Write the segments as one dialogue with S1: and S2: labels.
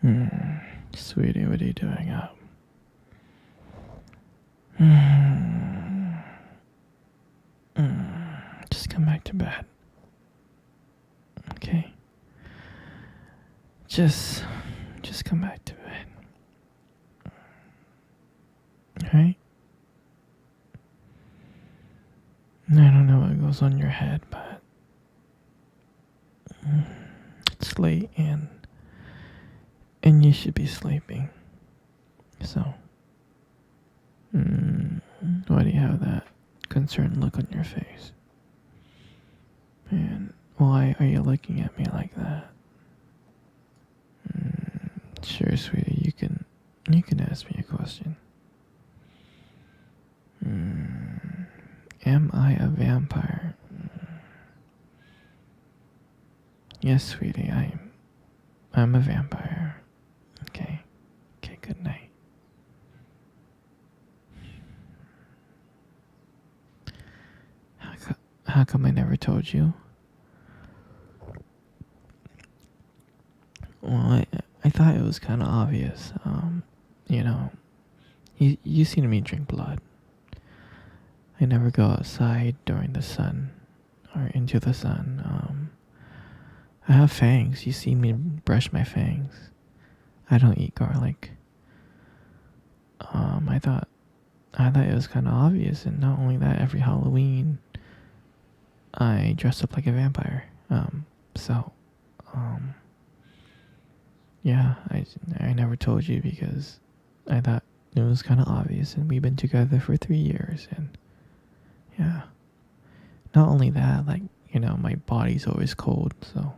S1: Hmm. Sweetie, what are you doing up? Hmm. Just come back to bed. Okay? Just come back to bed. Alright? I don't know what goes on your head, but it's late and you should be sleeping. So, why do you have that concerned look on your face? And why are you looking at me like that? Sure, sweetie, you can ask me a question. Am I a vampire? Yes, sweetie, I'm a vampire. Okay. Okay, good night. How come I never told you? Well, I thought it was kind of obvious. You know, you seen me drink blood. I never go outside during the sun or into the sun. I have fangs. You see me brush my fangs. I don't eat garlic. I thought it was kind of obvious, and not only that, every Halloween, I dress up like a vampire. So, yeah, I never told you because I thought it was kind of obvious, and we've been together for 3 years, and yeah. Not only that, like, my body's always cold, so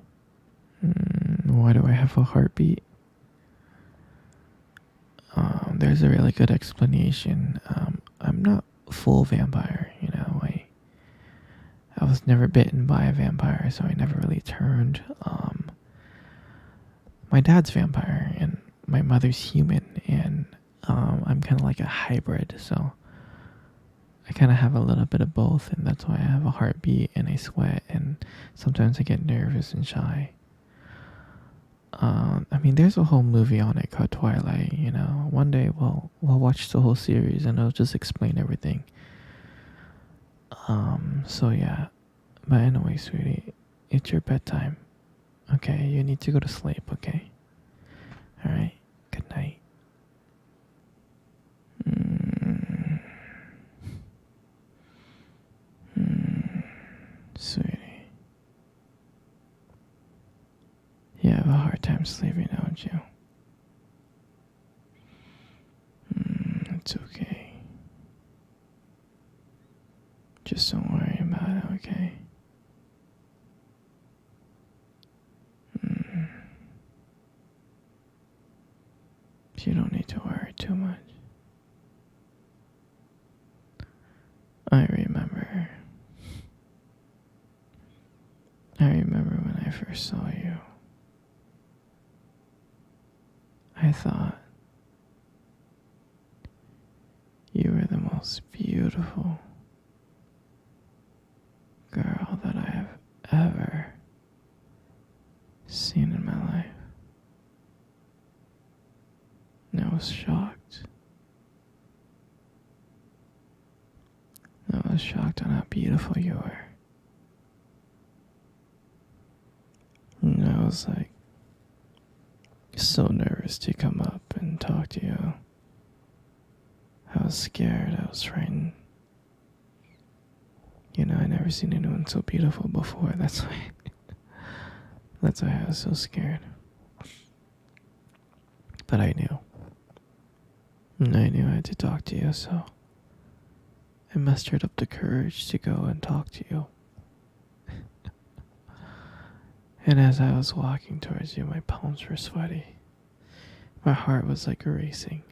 S1: why do I have a heartbeat? There's a really good explanation. I'm not full vampire, I was never bitten by a vampire, so I never really turned. My dad's vampire, and my mother's human, and I'm kind of like a hybrid, so I kind of have a little bit of both, and that's why I have a heartbeat, and I sweat, and sometimes I get nervous and shy. I mean, there's a whole movie on it called Twilight. One day we'll watch the whole series, and it'll just explain everything. So yeah, but anyway, sweetie, it's your bedtime. Okay, you need to go to sleep. Okay, all right. Good night. Sweetie, you have a hard time sleeping, don't you? It's okay. Just don't worry about it, okay? You don't need to worry too much. I remember. I remember when I first saw you. I thought you were the most beautiful girl that I have ever seen in my life. And I was shocked. I was shocked on how beautiful you were. And I was like so nervous to come up and talk to you. I was scared, I was frightened. I never seen anyone so beautiful before. That's why I was so scared. But I knew. And I knew I had to talk to you, so I mustered up the courage to go and talk to you. And as I was walking towards you, my palms were sweaty. My heart was like racing.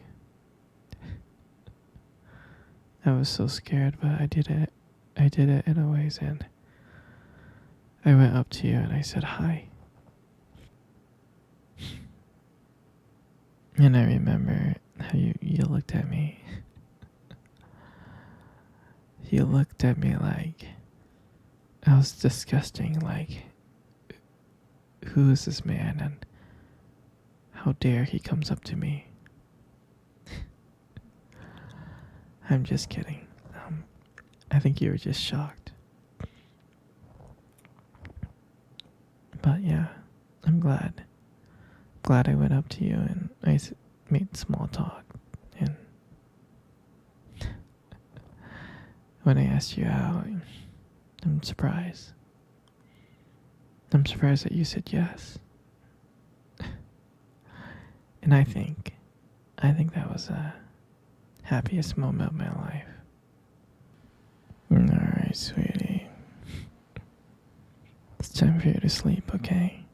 S1: I was so scared, but I did it. I did it anyways, and I went up to you and I said hi. And I remember how you looked at me. You looked at me like I was disgusting, like, who is this man and how dare he comes up to me. I'm just kidding. I think you were just shocked. But yeah, I'm glad. Glad I went up to you and made small talk. And when I asked you out, I'm surprised. I'm surprised that you said yes. And I think that was the happiest moment of my life. Alright, sweetie. It's time for you to sleep, okay?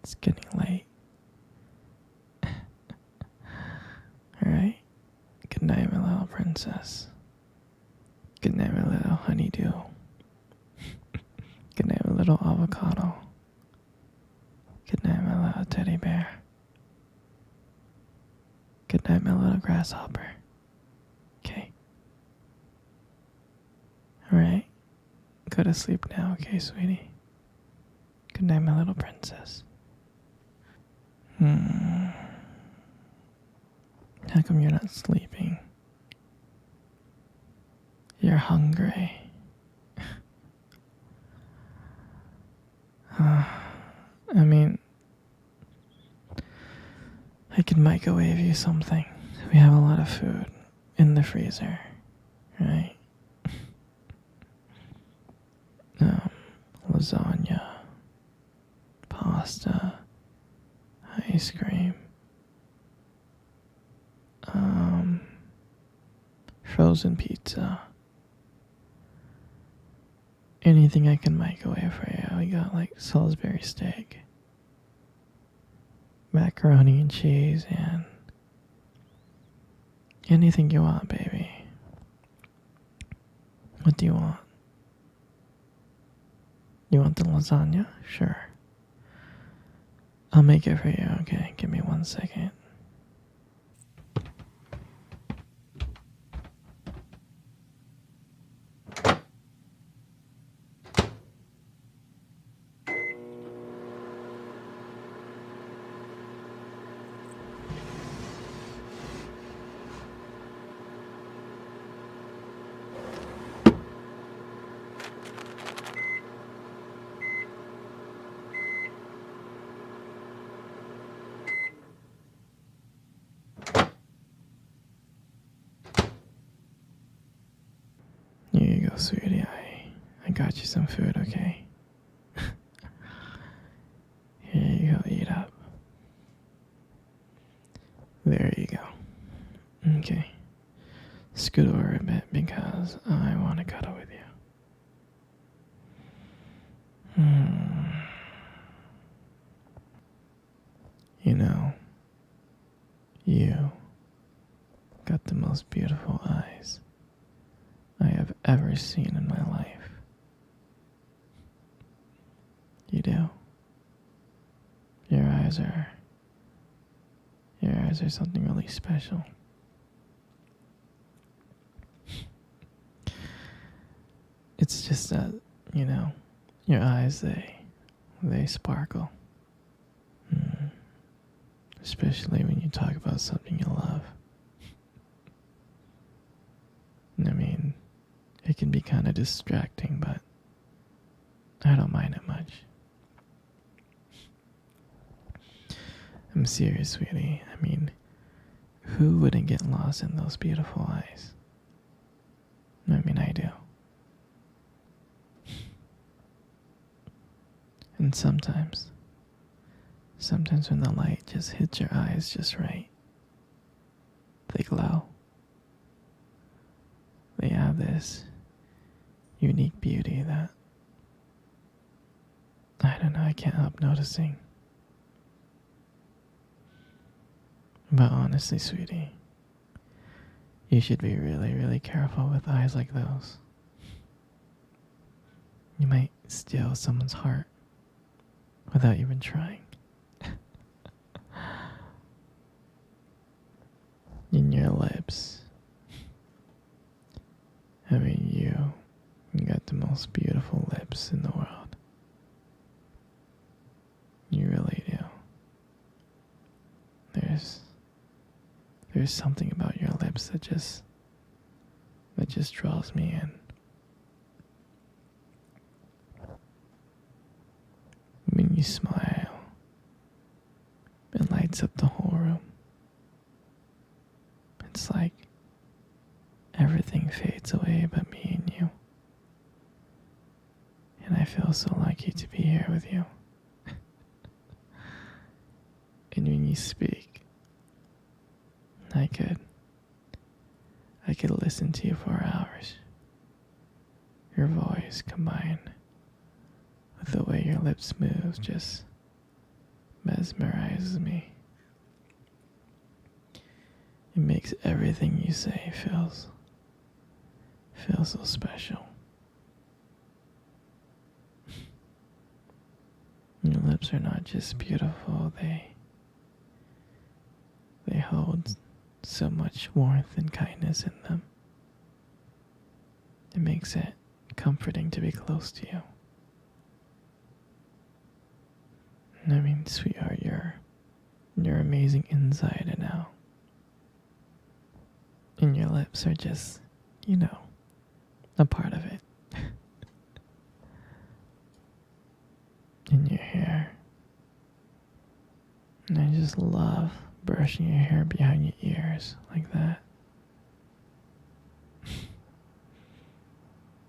S1: It's getting late. Alright? Good night, my little princess. Good night, my little honeydew. Good night, my little avocado. Good night, my little teddy bear. Good night, my little grasshopper. Okay? Alright? Go to sleep now, okay, sweetie? Good night, my little princess. How come you're not sleeping? You're hungry. I mean, I could microwave you something. We have a lot of food in the freezer, right? Lasagna, pasta, ice cream, frozen pizza. Anything I can microwave for you. We got like Salisbury steak, macaroni and cheese, and anything you want, baby. What do you want? You want the lasagna? Sure. I'll make it for you, okay? Give me 1 second. Here you go, sweetie. I got you some food, okay? Here you go, eat up. There you go. Okay. Scoot over a bit because I want to cuddle with you. You know, you got the most beautiful eyes I have ever seen in my life. You do. Your eyes are something really special. It's just that, you know, your eyes, they sparkle. Especially when you talk about something you love. I mean, it can be kind of distracting, but I don't mind it much. I'm serious, sweetie. I mean, who wouldn't get lost in those beautiful eyes? I mean, I do. And sometimes when the light just hits your eyes just right, they glow. They have this unique beauty that, I don't know, I can't help noticing. But honestly, sweetie, you should be really, really careful with eyes like those. You might steal someone's heart without even trying. In your lips. I mean, you got the most beautiful lips in the world. You really do. There's something about your lips that just draws me in. When you smile, it lights up the whole room. It's like everything fades away but me and you. And I feel so lucky to be here with you. And when you speak, I could listen to you for hours. Your voice combined with the way your lips move just mesmerizes me. It makes everything you say feel so special. Your lips are not just beautiful, they hold so much warmth and kindness in them. It makes it comforting to be close to you. I mean, sweetheart, you're amazing inside and out. And your lips are just, a part of it. And your hair. And I just love brushing your hair behind your ears like that.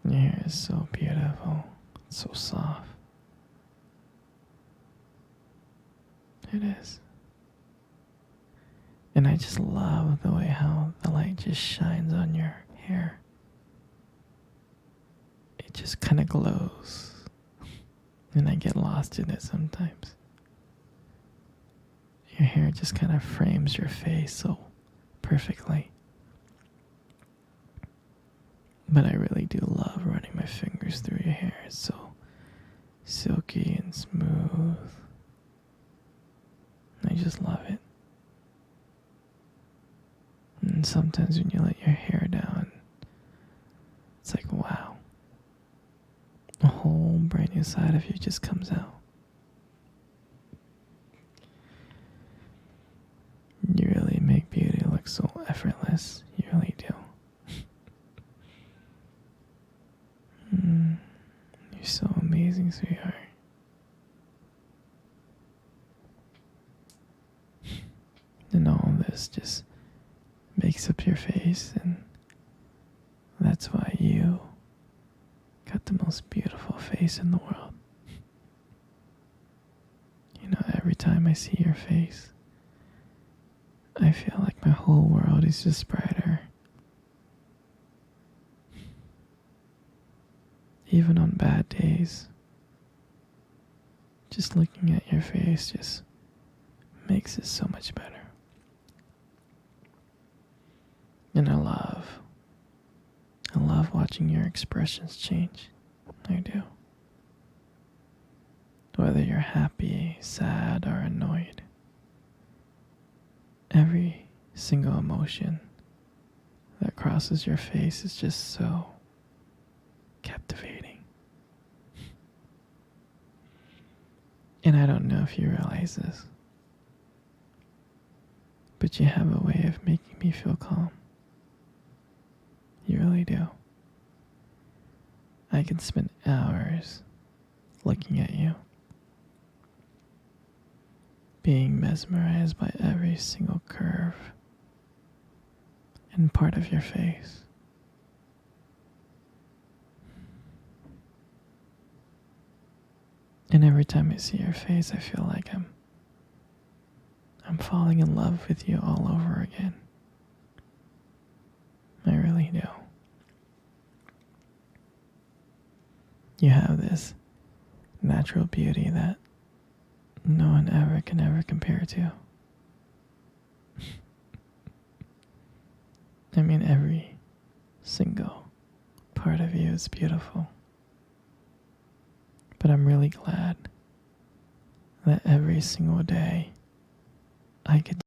S1: Your hair is so beautiful, it's so soft. It is. And I just love the way how the light just shines on your hair. It just kind of glows. And I get lost in it sometimes. Your hair just kind of frames your face so perfectly. But I really do love running my fingers through your hair. It's so silky and smooth. I just love it. And sometimes when you let your hair down, it's like, wow. A whole brand new side of you just comes out. You really make beauty look so effortless. You really do. You're so amazing, sweetheart. And all this just makes up your face, and that's why you got the most beautiful face in the world. Every time I see your face, I feel like my whole world is just brighter. Even on bad days, just looking at your face just makes it so much better. And I love watching your expressions change. I do. Whether you're happy, sad, or annoyed, every single emotion that crosses your face is just so captivating. And I don't know if you realize this, but you have a way of making me feel calm. You really do. I can spend hours looking at you, being mesmerized by every single curve and part of your face. And every time I see your face, I feel like I'm falling in love with you all over again. I really do. You have this natural beauty that no one can ever compare to. I mean, every single part of you is beautiful. But I'm really glad that every single day I get